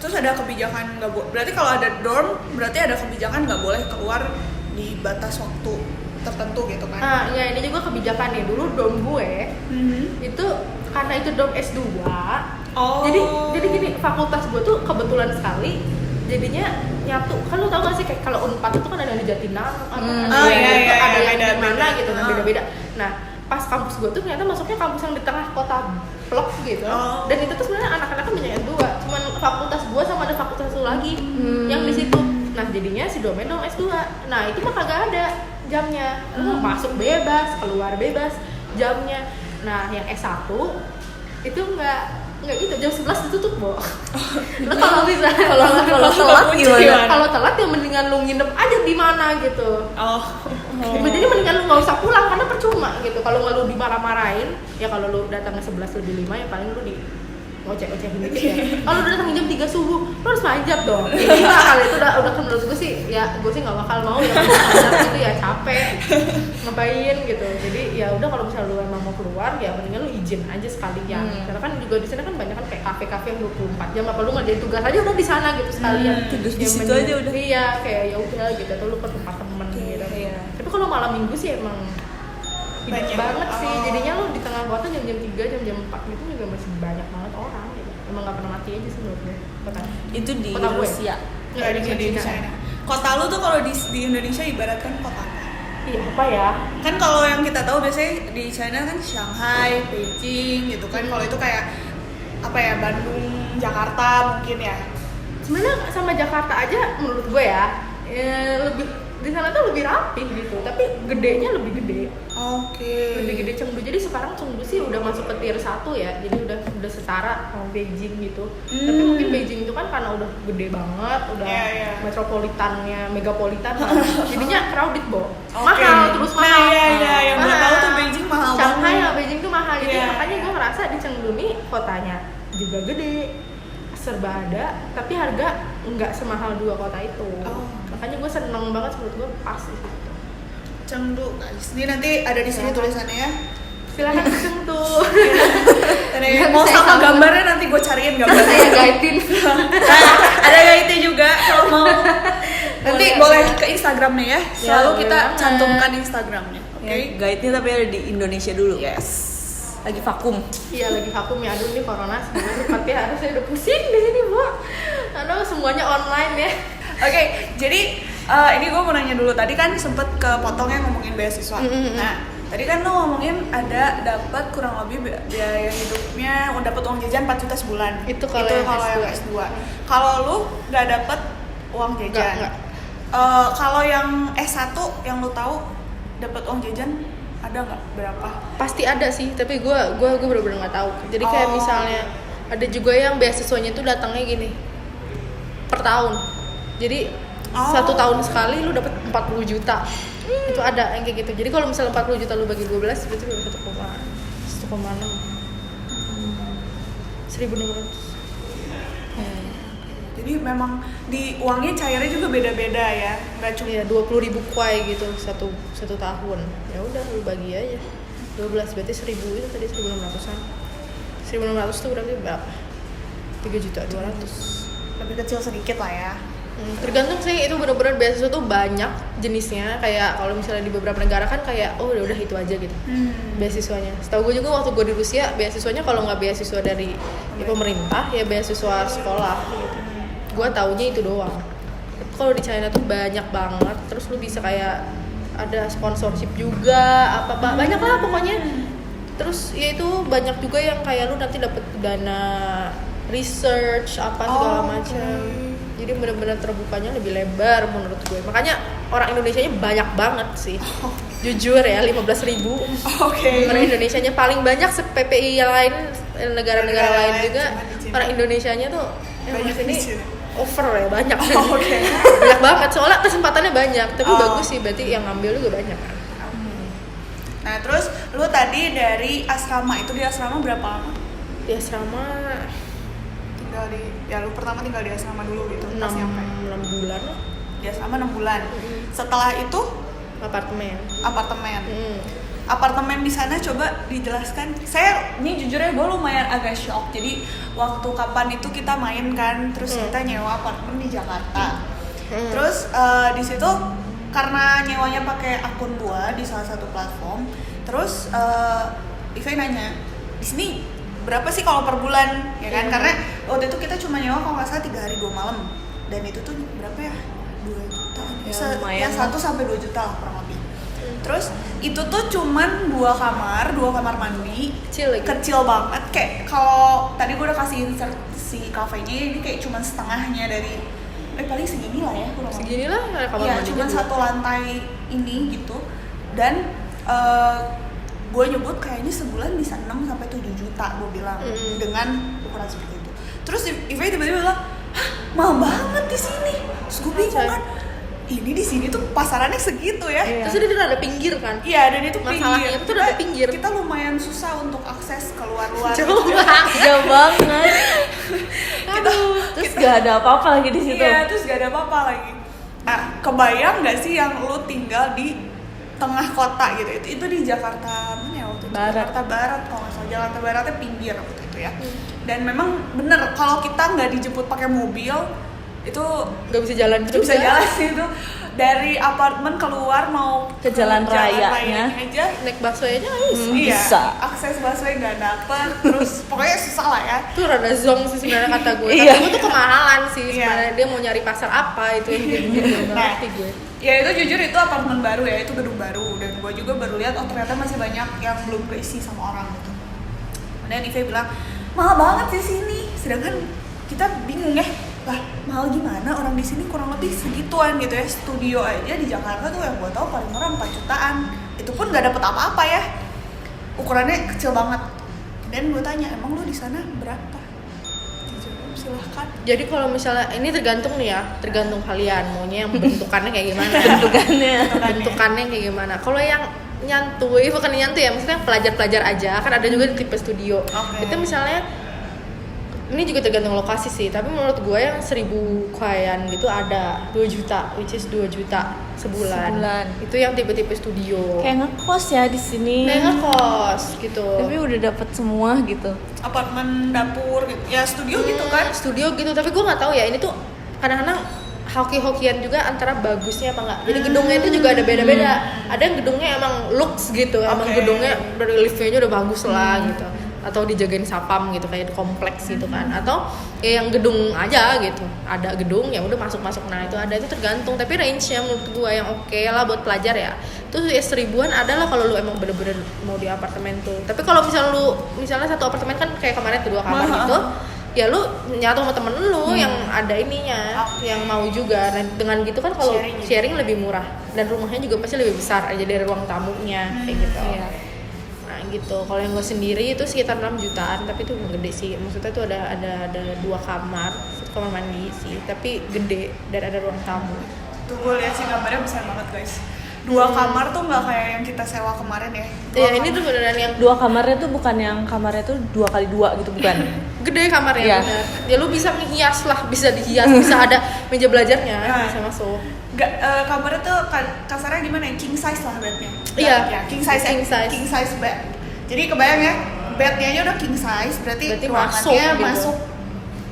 Terus ada kebijakan nggak boleh. Berarti kalau ada dorm, berarti ada kebijakan nggak boleh keluar di batas waktu tertentu gitu kan? Nah, ya ini juga kebijakan nih. Dulu dorm gue itu karena itu dorm S2. Oh. Jadi gini, fakultas gue tuh kebetulan sekali jadinya nyatu. Kan lu tau gak sih kayak kalau Unpad itu kan ada di Jatinangor, Oh, yang iya, itu, iya, ada iya, yang di mana beda-beda. gitu, nah beda-beda. Nah, pas kampus gue tuh ternyata masuknya kampus yang di tengah kota blok gitu. Oh. Dan itu tuh sebenarnya anak-anaknya banyak S2, cuman fakultas gue sama ada fakultas satu lagi yang di situ. Nah, jadinya si domain dong S2. Nah, itu mah kagak ada jamnya. Lu mau masuk bebas, keluar bebas jamnya. Nah, yang S1 itu nggak gitu, jam 11 ditutup, Bo. Lu kalau bisa Kalau telat gimana? kalau telat ya mendingan lu nginep aja di mana gitu. Oh. Jadi mendingan lu nggak usah pulang karena percuma gitu. Kalau nggak lu dimarah-marahin, ya kalau lu datang ke 11 lebih 5 ya paling lu di ngoceh-ngocehin dikit ya. Kalau lu datang jam 3 subuh, lu harus manjat dong. Ini kali itu udah menurut gue sih, ya gue sih nggak bakal mau ya manjat gitu ya, capek ngapain gitu. Jadi ya udah kalau misalnya lu emang mau keluar ya mendingan lu izin aja sekalian. Karena kan juga di sana kan banyak kan kayak kafe-kafe yang 24 jam, apa lu ngerjain tugas aja udah di sana gitu sekalian. Tugas di Ya situ mendingan- aja udah. Iya, kayak ya udah gitu atau lu ke tempat temen gitu. Iya. Tapi kalau malam minggu sih emang hidup Banyak. banget sih. Oh. Jadinya lu di tengah kota jam-jam 3, jam-jam 4 gitu juga masih banyak banget orang gitu. Emang gak pernah mati aja sih menurut gue. Kota. Itu di Kota gue. Rusia. Nggak, di China. Kota lu tuh kalau di Indonesia ibaratkan kota apa? Iya, apa ya? Kan kalau yang kita tahu biasanya di China kan Shanghai, Beijing gitu kan. Kalau itu kayak apa ya, Bandung, Jakarta mungkin ya. Sebenarnya sama Jakarta aja menurut gue ya, lebih di sana tuh lebih rapi gitu, tapi gedenya lebih gede. Oke. Lebih gede Chengdu. Jadi sekarang Chengdu sih udah masuk ke tier 1 ya. Jadi udah setara sama Beijing gitu. Tapi mungkin Beijing itu kan karena udah gede banget, udah Iya, iya. metropolitannya, megapolitan. Jadinya crowded, Bo. Oke. Mahal, terus mahal. Nah, iya, yang gue Mahal. tahu tuh Beijing mahal Shanghai banget. sama Beijing tuh mahal. Jadi Iya, makanya iya. gue ngerasa di Chengdu nih kotanya juga gede, serba ada, tapi harga nggak semahal dua kota itu. Oh. Makanya gue seneng banget, menurut gue pas sih. Chengdu guys. Ini nanti ada di sini tulisannya ya. Silakan ke Chengdu. Dan mau sama gambarnya nanti gue cariin gambarnya. Saya guide-in. Nah, ada guide juga kalau mau. Nanti boleh ke Instagram nih ya. Selalu boleh kita banget. cantumkan Instagramnya. Oke. Ya, guide-nya tapi ada di Indonesia dulu. Yes. Lagi vakum. Iya lagi vakum ya, aduh ini corona sebenarnya tempatnya harusnya udah pusing di sini, Bu. Aduh semuanya online ya. Oke, jadi ini gue mau nanya dulu. Tadi kan sempet kepotongnya ngomongin beasiswa. Nah, tadi kan lo ngomongin ada dapat kurang lebih biaya hidupnya, dapat uang jajan 4 juta sebulan. Itu kalau yang yang S2. S2. Kalau lu nggak dapat uang jajan. Nggak. Kalau yang S1 yang lu tahu dapat uang jajan ada nggak berapa? Pasti ada sih, tapi gue bener-bener nggak tahu. Jadi kayak Oh. misalnya ada juga yang beasiswanya tuh datangnya gini per tahun. Jadi Oh. 1 tahun sekali lu dapat 40 juta. Itu ada yang kayak gitu. Jadi kalau misalnya 40 juta lu bagi 12 berarti udah 1,6. 1.600. Jadi memang di uangnya cairnya juga beda-beda ya, nggak cuma Iya, 20.000 kuai gitu satu tahun. Ya udah lu bagi aja. 12 berarti 1.000 itu tadi 1.600-an. 1.600 tuh berarti berapa? 3.200.000. lebih kecil sedikit lah ya. Tergantung sih, itu benar-benar beasiswa tuh banyak jenisnya. Kayak kalau misalnya di beberapa negara kan kayak udah itu aja gitu beasiswanya. Setahu gue juga waktu gue di Rusia beasiswanya kalau nggak beasiswa dari pemerintah ya beasiswa sekolah gitu. Gue taunya itu doang. Kalau di China tuh banyak banget. Terus lu bisa kayak ada sponsorship juga banyak lah pokoknya. Terus ya itu banyak juga yang kayak lu nanti dapet dana research apa segala macam. Jadi benar-benar terbukanya lebih lebar menurut gue. Makanya orang Indonesianya banyak banget sih. Jujur ya 15.000. Orang Indonesianya paling banyak PPI yang lain negara-negara lain juga. Orang Indonesianya tuh yang di sini over ya banyak. Banyak banget soalnya kesempatannya banyak. Tapi bagus sih berarti yang ngambil juga banyak kan. Nah terus lu tadi dari asrama itu di asrama berapa lama? Di asrama lu pertama tinggal di asrama dulu gitu 6 bulan lah. Di asrama 6 bulan. Setelah itu apartemen di sana coba dijelaskan. Saya ini jujur ya gue lumayan agak shock. Jadi waktu kapan itu kita main kan, terus kita nyewa apartemen di Jakarta. Terus di situ karena nyewanya pakai akun gua di salah satu platform. Terus Ive nanya, di sini berapa sih kalau per bulan ya kan? Karena waktu itu kita cuma nyewa kalau nggak salah 3 hari 2 malam, dan itu tuh berapa ya, 2 juta ya 1 sampai 2 juta lah kurang lebih. Terus itu tuh cuman 2 kamar mandi kecil banget. Kayak kalau tadi gue udah kasih insert si kafenya, ini kayak cuman setengahnya dari paling segini lah ya kurang lebih. Segini lah kamar ya, mandi cuman juga. 1 lantai ini gitu. Dan gue nyebut kayaknya sebulan bisa 6 sampai 7 juta gue bilang dengan ukuran seperti itu. Terus Ive tiba-tiba bilang, "Hah, mahal banget di sini." Terus gue bingung kan, ini di sini tuh pasarannya segitu ya. Terus dia ada pinggir kan? Iya, dan itu masalahnya pinggir. itu ada pinggir. Kita lumayan susah untuk akses keluar-luar. Jauh banget. Terus gak ada apa-apa lagi di situ. Iya, terus gak ada apa-apa lagi. Nah, kebayang nggak sih yang lu tinggal di tengah kota gitu? Itu di Jakarta mana ya waktu itu? Jakarta Barat kalau nggak salah. Jakarta Baratnya pinggir waktu itu ya. Dan memang bener kalau kita nggak dijemput pakai mobil itu nggak bisa jalan juga. Bisa jalan sih itu. Dari apartemen keluar mau ke jalan rayanya aja naik busway aja iya, bisa. Akses busway nggak dapet, terus pokoknya susah lah ya. Itu rada zong sih sebenarnya kata gue. Iya. Tapi gue tuh kemahalan sih sebenarnya. Dia mau nyari pasar apa itu yang dia ngerti gue. Ya itu jujur itu apartemen baru ya, itu gedung baru, dan gue juga baru lihat ternyata masih banyak yang belum keisi sama orang gitu. Kemudian Ive bilang mahal banget di sini, sedangkan kita bingung ya, lah mahal gimana, orang di sini kurang lebih segituan gitu ya. Studio aja di Jakarta tuh yang gue tahu paling murah 4 jutaan, itu pun nggak dapet apa-apa ya, ukurannya kecil banget. Dan gue tanya, emang lu di sana berapa? Silahkan. Jadi kalau misalnya ini tergantung nih ya, tergantung kalian maunya yang bentukannya kayak gimana. bentukannya kayak gimana. Kalau yang nyantui, bukan nyantui ya, maksudnya pelajar-pelajar aja, kan ada juga tipe studio. Itu misalnya ini juga tergantung lokasi sih, tapi menurut gue yang 1.000 kuayan gitu ada 2 juta, which is 2 juta sebulan. Itu yang tipe-tipe studio. Kayak ngekos ya di sini. Kayak ngekos gitu. Tapi udah dapet semua gitu. Apartemen, dapur gitu. Ya studio gitu kan. Studio gitu, tapi gue nggak tahu ya, ini tuh kadang-kadang hoki-hokian juga antara bagusnya apa enggak. Jadi gedungnya itu juga ada beda-beda. Ada yang gedungnya emang lux gitu, emang gedungnya dari liftnya udah bagus lah gitu. Atau dijagain sapam gitu kayak di kompleks gitu kan, atau ya yang gedung aja gitu, ada gedung ya udah masuk. Nah itu ada, itu tergantung, tapi range-nya menurut gue yang oke lah buat pelajar ya tuh ya 1.000-an adalah kalau lu emang bener-bener mau di apartemen tuh. Tapi kalau misalnya satu apartemen kan kayak kemarin tuh 2 kamar gitu ya, lu nyatu sama temen lu yang ada ininya yang mau juga. Dan dengan gitu kan kalau sharing lebih murah, dan rumahnya juga pasti lebih besar aja dari ruang tamunya kayak gitu. Gitu. Kalau yang gue sendiri itu sekitar 6 jutaan, tapi itu gede sih. Maksudnya tuh ada 2 kamar, 1 kamar mandi sih, tapi gede dan ada ruang tamu. Tuh gue lihat sih gambarnya besar banget guys. 2 kamar tuh nggak kayak yang kita sewa kemarin ya. Iya, ini tuh beneran yang 2 kamarnya tuh bukan yang kamarnya tuh 2x2 gitu, bukan. Gede kamarnya bener. Ya lu bisa ngehias lah, bisa dihias, bisa ada meja belajarnya, bisa masuk. Kamarnya tuh kasarnya gimana ya? King size lah bednya. Iya, ya, king size bed. Jadi kebayang ya, bednya aja udah king size, berarti ruangannya masuk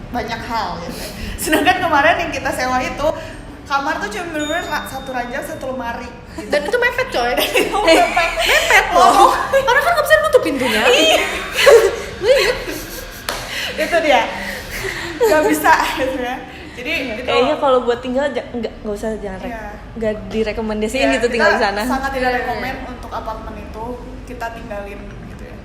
banyak hal gitu. Sedangkan kemarin yang kita sewa itu kamar tuh cuma bener-bener satu ranjang, satu lemari gitu. Dan itu mepet coy. Mepet loh. Orang kan nggak bisa nutup pintunya. Itu dia. Gak bisa gitu ya. Jadi itu Kayaknya kalau buat tinggal nggak usah, jangan Iya. nggak direkomendasiin ya, gitu tinggal di kita sana. sangat tidak Iya. rekomen untuk apartemen itu kita tinggalin gitu ya.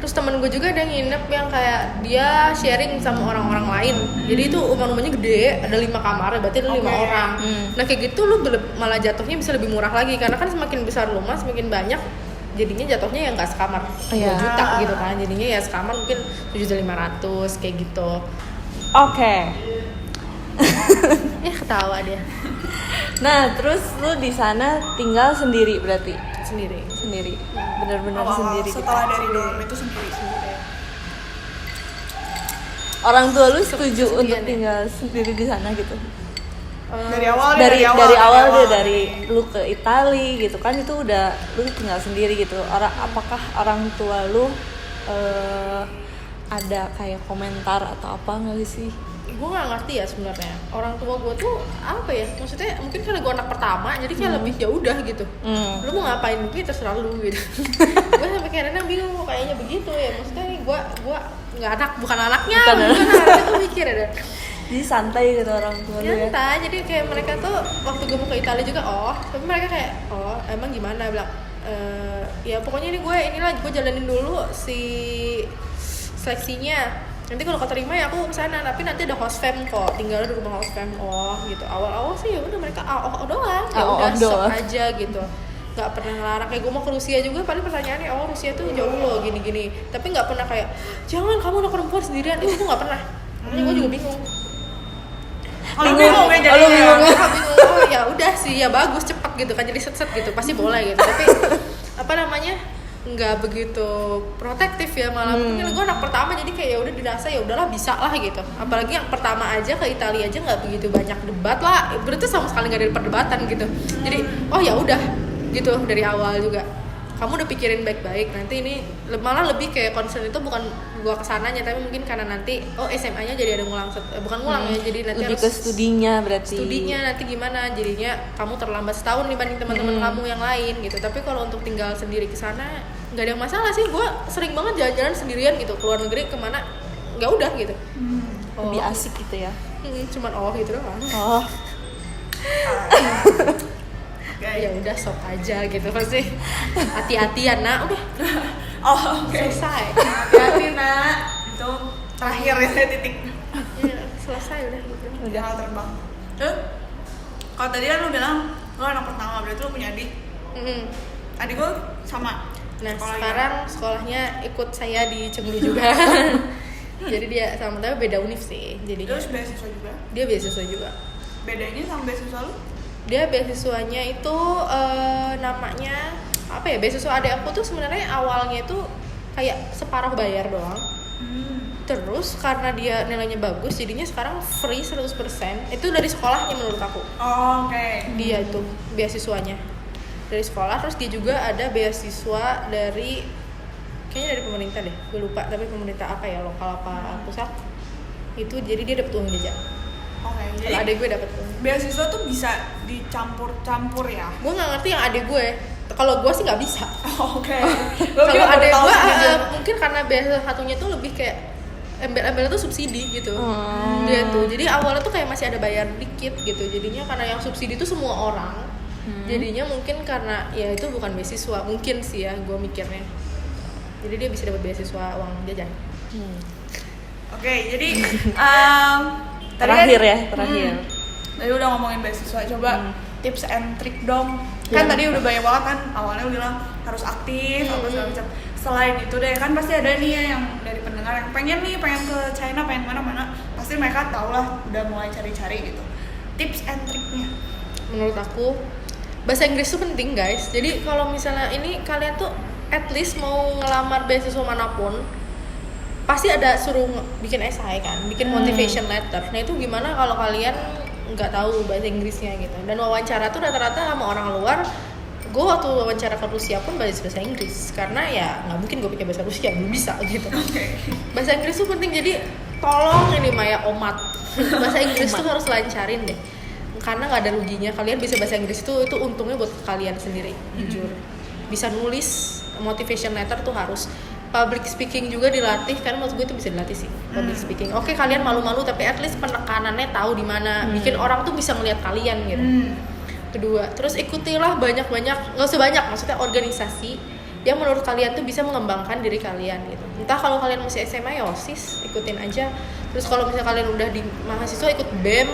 Terus temen gue juga ada yang nginep yang kayak dia sharing sama orang-orang lain. Jadi itu rumahnya gede, ada 5 kamar, berarti ada 5 Oke. orang. Nah kayak gitu lu malah jatuhnya bisa lebih murah lagi karena kan semakin besar rumah semakin banyak jadinya jatuhnya yang nggak sekamar 2 Iya. juta gitu kan. Jadinya ya sekamar mungkin 7.500 kayak gitu. Oke. Ya ketawa dia Nah, terus lu di sana tinggal sendiri berarti? sendiri. Sendiri. Benar-benar Awal-awal sendiri gitu. setelah dari dorm itu sendiri. Orang tua lu setuju Kesepian untuk ya? tinggal sendiri di sana gitu? Dari awal dari awal awal deh, nih. dari lu ke Itali gitu kan, itu udah lu tinggal sendiri gitu. Apakah orang tua lu ada kayak komentar atau apa nggak sih? Gue nggak ngerti ya sebenarnya orang tua gue tuh apa ya, maksudnya mungkin karena gue anak pertama jadi kayak lebih ya udah gitu. Lu mau ngapain mungkin terserah lu gitu. Gue sampai kadang bingung kayaknya begitu ya, maksudnya nih gue nggak bukan anaknya tuh mikir ada Jadi santai gitu orang tua lu ya? santai. Jadi kayak mereka tuh waktu gue mau ke Italia juga tapi mereka kayak emang gimana, bilang ya pokoknya gue jalanin dulu si seleksinya, nanti kalau keterima ya aku kesana, tapi nanti ada host fam kok, tinggal di rumah host fam. Gitu awal sih ya udah mereka doang, ya udah sok aja gitu, nggak pernah ngelarang. Kayak gue mau ke Rusia juga paling pertanyaannya Rusia tuh jauh loh gini tapi nggak pernah kayak jangan kamu anak perempuan sendirian, itu tuh nggak pernah. Makanya gue juga bingung. Bingung ya jadinya. Bingung. Ya udah sih, ya bagus cepet gitu kan, jadi set gitu pasti boleh gitu, tapi apa namanya nggak begitu protektif ya, malah mungkin gue anak pertama jadi kayak ya udah dirasa ya udahlah bisa lah gitu. Apalagi yang pertama aja ke Italia aja nggak begitu banyak debat lah, berarti sama sekali nggak ada perdebatan gitu. Jadi ya udah gitu dari awal juga kamu udah pikirin baik-baik, nanti ini malah lebih kayak concern itu bukan gua kesananya, tapi mungkin karena nanti SMA-nya jadi ada ngulang, bukan ngulang ya, jadi nanti lebih harus ke studinya berarti. studinya nanti gimana, jadinya kamu terlambat setahun dibanding teman-teman kamu yang lain gitu. Tapi kalau untuk tinggal sendiri ke sana nggak ada masalah sih. Gue sering banget jalan-jalan sendirian gitu, keluar negeri kemana nggak udah gitu. Lebih asik gitu ya? Cuman gitu doang. Ya udah sok aja gitu pasti. Hati-hatian nak, udah selesai. Hati-hati nak, itu terakhir ya titik. Ya, selesai udah gitu. Udah hal terbang. Kalau tadi kan lu bilang lu anak pertama, berarti lu punya adik. Adik gue sama. Nah sekarang sekolahnya ikut saya di Cenggu juga. Jadi dia sama, tapi beda univ sih. Jadi Terus beasiswa juga. dia beasiswa juga. Bedanya sama beasiswa lu? Dia beasiswanya itu namanya apa ya, beasiswa adik aku tuh sebenarnya awalnya itu kayak separuh bayar doang. Terus karena dia nilainya bagus jadinya sekarang free 100%. Itu dari sekolahnya menurut aku. Oke. Dia itu beasiswanya dari sekolah. Terus dia juga ada beasiswa dari, kayaknya dari pemerintah deh, gue lupa, tapi pemerintah apa ya, lokal apa pusat. Itu jadi dia dapat uang jajan. Oke, Kalau jadi adek gue dapat uang. beasiswa tuh bisa dicampur-campur ya? Gue nggak ngerti yang adek gue. Kalau gue sih nggak bisa. Oke. Kalau adek gue mungkin karena beasiswa satunya tuh lebih kayak embel-embel tuh subsidi gitu. Dia tuh jadi awalnya tuh kayak masih ada bayar dikit gitu. Jadinya karena yang subsidi tuh semua orang. Jadinya mungkin karena ya itu bukan beasiswa, mungkin sih ya gue mikirnya. Jadi dia bisa dapat beasiswa uang jajan. Oke, jadi Terakhir kan, ya, terakhir. Tadi udah ngomongin beasiswa, coba tips and trick dong. Kan tadi udah banyak banget kan, awalnya udah bilang harus aktif apa segala macam. Selain itu deh, kan pasti ada nih ya yang dari pendengar yang pengen ke China, pengen mana-mana. Pasti mereka tau lah, udah mulai cari-cari gitu. Tips and triknya. Menurut aku bahasa Inggris tuh penting guys. Jadi kalau misalnya ini kalian tuh at least mau ngelamar beasiswa manapun, pasti ada suruh bikin esai kan, bikin motivation letter. Nah itu gimana kalau kalian nggak tahu bahasa Inggrisnya gitu. Dan wawancara tuh rata-rata sama orang luar. Gue waktu wawancara ke Rusia pun bahasa Inggris, karena ya nggak mungkin gue pakai bahasa Rusia, belum bisa gitu. Bahasa Inggris tuh penting, jadi tolong ini Maya Omat. Bahasa Inggris tuh harus lancarin deh. Karena nggak ada ruginya, kalian bisa bahasa Inggris itu untungnya buat kalian sendiri, jujur. Bisa nulis motivation letter tuh harus. Public speaking juga dilatih, karena menurut gue itu bisa dilatih sih. Public speaking. Oke, kalian malu-malu tapi at least penekanannya tahu di mana. Bikin orang tuh bisa ngelihat kalian gitu. Kedua, terus ikutilah banyak-banyak, nggak usah banyak, maksudnya organisasi yang menurut kalian tuh bisa mengembangkan diri kalian gitu. Entah kalau kalian masih SMA ya OSIS, ikutin aja. Terus kalau misalnya kalian udah di mahasiswa ikut BEM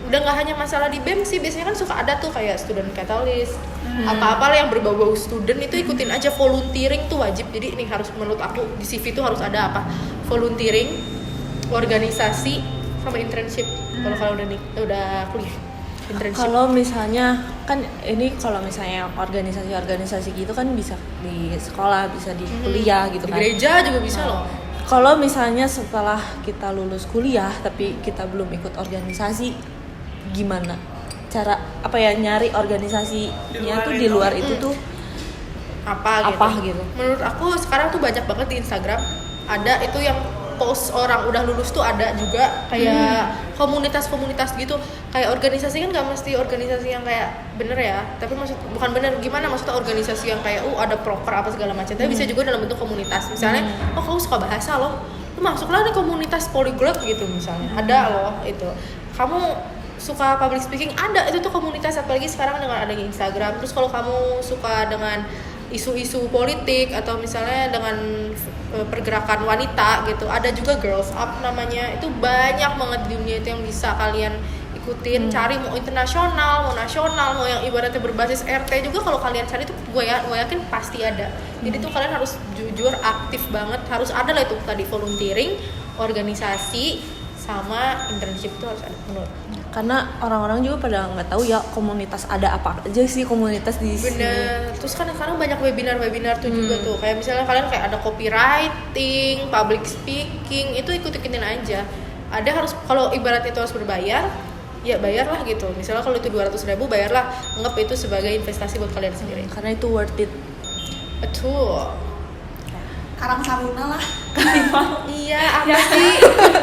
udah nggak hanya masalah di BEM sih, biasanya kan suka ada tuh kayak student catalyst, apa-apa lah yang berbau-bau student itu ikutin aja. Volunteering tuh wajib, jadi ini harus menurut aku di CV tuh harus ada apa? Volunteering, organisasi, sama internship. Kalau kalian udah kuliah. Kalau misalnya kan ini kalau misalnya organisasi gitu kan bisa di sekolah, bisa di kuliah gitu di kan. Gereja juga bisa loh. Kalau misalnya setelah kita lulus kuliah tapi kita belum ikut organisasi, gimana cara nyari organisasinya tuh di luar itu tuh apa gitu. Menurut aku sekarang tuh banyak banget di Instagram ada itu yang post orang udah lulus tuh, ada juga kayak komunitas-komunitas gitu. Kayak organisasi kan nggak mesti organisasi yang kayak bener ya, tapi bukan bener gimana, maksudnya organisasi yang kayak ada proper apa segala macam, tapi bisa juga dalam bentuk komunitas. Misalnya kamu suka bahasa loh, lu masuklah di komunitas polyglot gitu misalnya, ada loh itu. Kamu suka public speaking, ada itu tuh komunitas, apalagi sekarang dengan adanya Instagram. Terus kalau kamu suka dengan isu-isu politik atau misalnya dengan pergerakan wanita gitu, ada juga Girls Up namanya. Itu banyak banget di dunia itu yang bisa kalian ikutin. Cari mau internasional, mau nasional, mau yang ibaratnya berbasis RT juga, kalau kalian cari tuh gue yakin pasti ada. Jadi tuh kalian harus jujur aktif banget, harus ada lah itu tadi volunteering, organisasi, sama internship itu harus ada menurut. Karena orang-orang juga pada nggak tahu ya komunitas ada apa aja sih komunitas di sini. Bener. Terus kan sekarang banyak webinar tuh juga tuh. Kayak misalnya kalian kayak ada copywriting, public speaking, itu ikutin aja. Ada harus, kalau ibarat itu harus berbayar, ya bayarlah gitu. Misalnya kalau itu 200.000 bayarlah, anggap itu sebagai investasi buat kalian sendiri. Karena itu worth it. Betul. Karang Taruna lah. Iya, apa sih?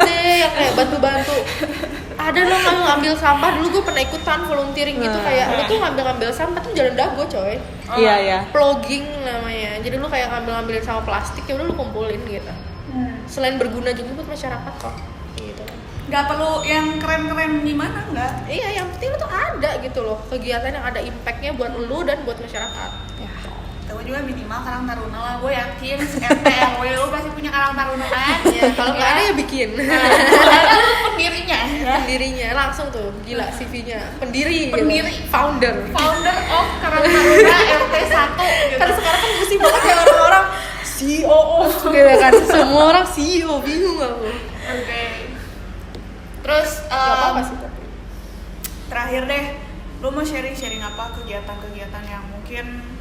Deh yang kayak bantu-bantu. Ada loh kalau ngambil sampah, dulu gue pernah ikutan volunteering gitu, kayak lu tuh ngambil sampah tuh jalan dago coy. Iya. Plugging namanya. Jadi lu kayak ngambilin sampah plastik, ya udah lu kumpulin gitu. Selain berguna juga buat masyarakat kok. Gitu. Nggak perlu yang keren-keren gimana, nggak? Iya, yang penting lu tuh ada gitu loh, kegiatan yang ada impactnya buat lu dan buat masyarakat. Ya. Gue juga minimal Karang Taruna lah, gue yakin RT RW lu pasti punya Karang Taruna kan. Ya, kalau nggak ada ya bikin. Karena lu pendirinya ya. Pendirinya langsung tuh, gila CV-nya. Pendiri. Founder of Karang Taruna RT 1 gitu. Karena sekarang kan pusing banget ya orang-orang CEO gitu kan. Semua orang CEO, bingung aku. Oke. Terus Gak apa-apa sih tapi. Terakhir deh, lu mau sharing apa kegiatan-kegiatan yang mungkin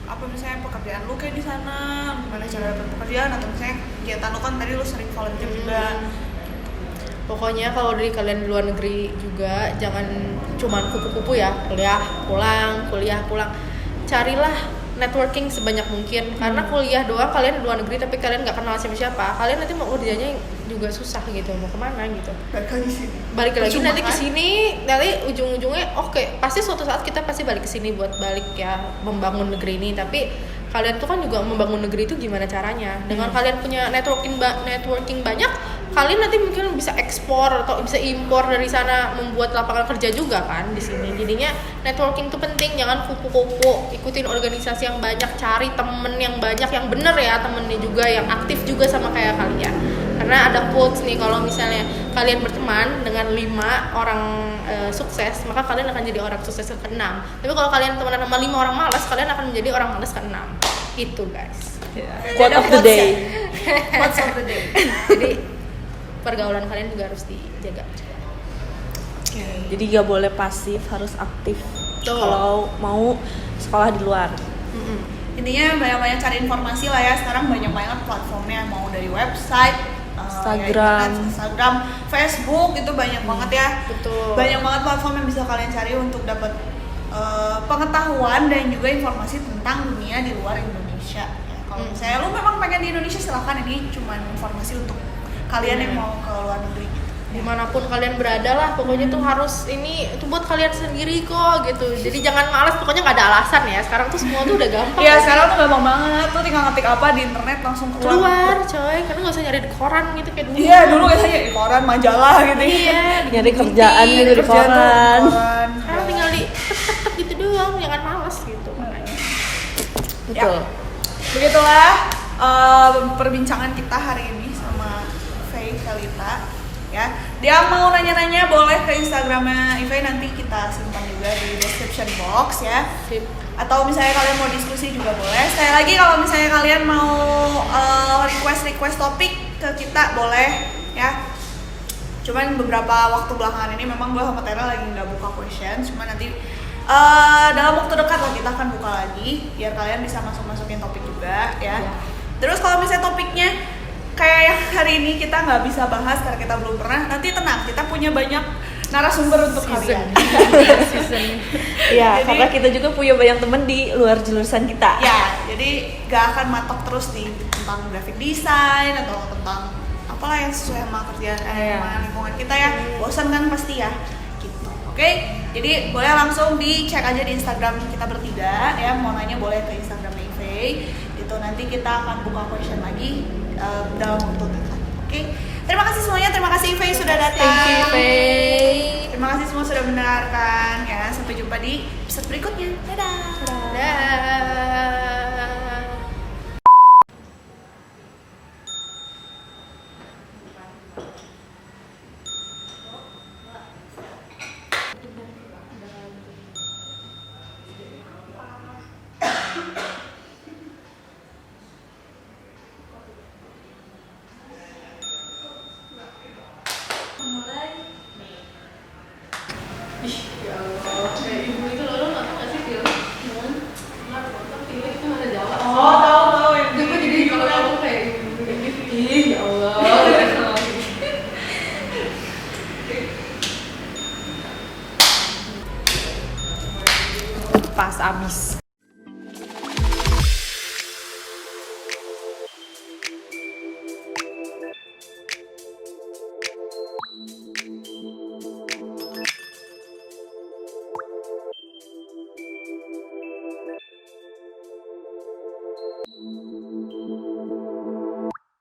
apa misalnya pekerjaan lu kayak di sana, gimana cara dapat pekerjaan, atau misalnya kegiatan lu kan tadi lu sering volunteer juga. Pokoknya kalau dari kalian di luar negeri juga jangan cuman kupu-kupu ya, kuliah pulang. Carilah networking sebanyak mungkin, karena kuliah doang kalian di luar negeri tapi kalian nggak kenal siapa-siapa, kalian nanti mau kerjanya juga susah gitu, mau kemana gitu. Balik lagi nanti ke sini, nanti ujung-ujungnya pasti suatu saat kita pasti balik ke sini buat balik ya membangun negeri ini. Tapi kalian tuh kan juga membangun negeri itu gimana caranya? Dengan kalian punya networking banyak, kalian nanti mungkin bisa ekspor atau bisa impor dari sana, membuat lapangan kerja juga kan di sini. Jadinya networking itu penting, jangan kupu-kupu, ikutin organisasi yang banyak, cari temen yang banyak, yang bener ya temennya juga, yang aktif juga sama kayak kalian. Karena ada quotes nih, kalau misalnya kalian berteman dengan 5 orang sukses, maka kalian akan jadi orang sukses ke-6. Tapi kalau kalian temenan sama 5 orang malas, kalian akan menjadi orang malas ke-6. Gitu guys. Quote of the day. Quotes of the day. Jadi pergaulan kalian juga harus dijaga. Jadi gak boleh pasif, harus aktif. Tuh. Kalau mau sekolah di luar. Intinya banyak-banyak cari informasi lah ya. Sekarang banyak banget platformnya, mau dari website, Instagram, Facebook, itu banyak banget ya. Betul. Banyak banget platform yang bisa kalian cari untuk dapat pengetahuan dan juga informasi tentang dunia di luar Indonesia. Ya, kalau misalnya lu memang pengen di Indonesia, silahkan, ini cuma informasi untuk kalian yang mau ke luar negeri. Dimanapun kalian berada lah, pokoknya tuh harus ini itu buat kalian sendiri kok gitu. Jadi jangan malas, pokoknya nggak ada alasan ya. Sekarang tuh semua tuh udah gampang. Iya, sekarang tuh gampang banget. Tuh tinggal ngetik apa di internet langsung keluar coy, karena nggak usah nyari di koran gitu kayak dulu. Iya, dulu kita nyari di koran, majalah gitu. Iya, nyari kerjaan gitu di koran. Sekarang tinggal di tek gitu doang, jangan malas gitu makanya. Betul. Ya. Begitulah perbincangan kita hari ini sama Faye Kalita. Ya, dia mau nanya-nanya boleh ke Instagramnya Ive, nanti kita simpan juga di description box ya. Sip. Atau misalnya kalian mau diskusi juga boleh. Sekali lagi kalau misalnya kalian mau request topik ke kita boleh ya. Cuman beberapa waktu belakangan ini memang gue sama Tera lagi nggak buka question. Cuman nanti dalam waktu dekat lah kita akan buka lagi biar kalian bisa masukin topik juga ya. Terus kalau misalnya topiknya kayak yang hari ini kita nggak bisa bahas karena kita belum pernah, nanti tenang, kita punya banyak narasumber untuk kalian. Iya, karena kita juga punya banyak temen di luar jurusan kita. Ya, jadi gak akan matok terus di tentang graphic design atau tentang apalah yang sesuai sama kerjaan sama lingkungan kita ya. Bosan kan pasti ya. Gitu. Oke? Jadi boleh langsung dicek aja di Instagram kita bertiga ya. Mau nanya boleh ke Instagram Ive. Itu nanti kita akan buka question lagi dalam waktu dekat. Oke? Terima kasih semuanya, terima kasih Ive sudah datang. Thank you Faye. Terima kasih semua sudah mendengarkan ya. Sampai jumpa di episode berikutnya. Dadah. Dah. Pas abis.